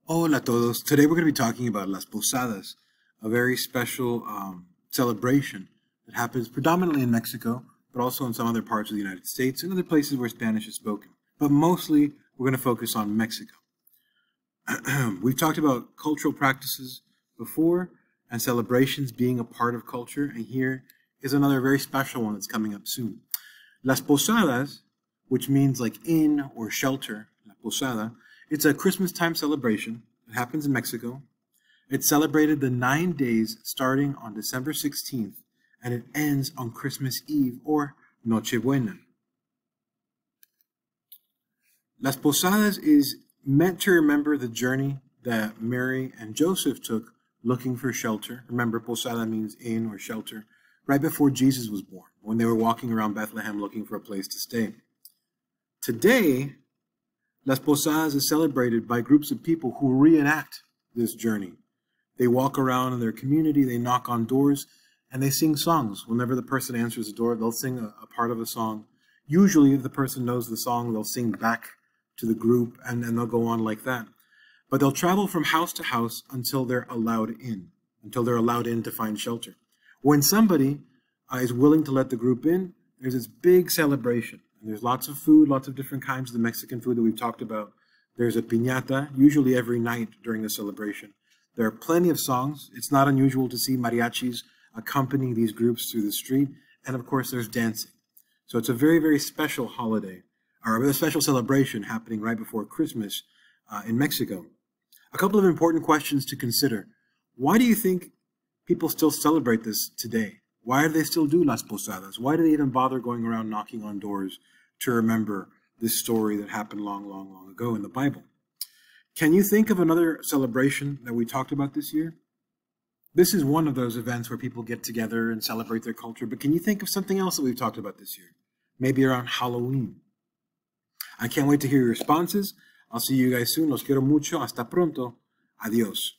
Hola a todos. Today we're going to be talking about Las Posadas, a very special celebration that happens predominantly in Mexico, but also in some other parts of the United States and other places where Spanish is spoken. But mostly we're going to focus on Mexico. We've talked about cultural practices before and celebrations being a part of culture, and here is another very special one that's coming up soon. Las Posadas, which means like inn or shelter, La Posada, it's a Christmas time celebration. It happens in Mexico. It's celebrated the 9 days starting on December 16th, and it ends on Christmas Eve or Nochebuena. Las Posadas is meant to remember the journey that Mary and Joseph took looking for shelter. Remember, Posada means inn or shelter, right before Jesus was born, when they were walking around Bethlehem looking for a place to stay. Today, Las Posadas is celebrated by groups of people who reenact this journey. They walk around in their community, they knock on doors, and they sing songs. Whenever the person answers the door, they'll sing a part of a song. Usually, if the person knows the song, they'll sing back to the group, and they'll go on like that. But they'll travel from house to house until they're allowed in, to find shelter. When somebody is willing to let the group in, there's this big celebration. And there's lots of food, lots of different kinds of the Mexican food that we've talked about. There's a piñata, usually every night during the celebration. There are plenty of songs. It's not unusual to see mariachis accompany these groups through the street. And of course, there's dancing. So it's a very, very special holiday, or a special celebration happening right before Christmas in Mexico. A couple of important questions to consider. Why do you think people still celebrate this today? Why do they still do Las Posadas? Why do they even bother going around knocking on doors to remember this story that happened long, long, long ago in the Bible? Can you think of another celebration that we talked about this year? This is one of those events where people get together and celebrate their culture, but can you think of something else that we've talked about this year? Maybe around Halloween. I can't wait to hear your responses. I'll see you guys soon. Los quiero mucho. Hasta pronto. Adios.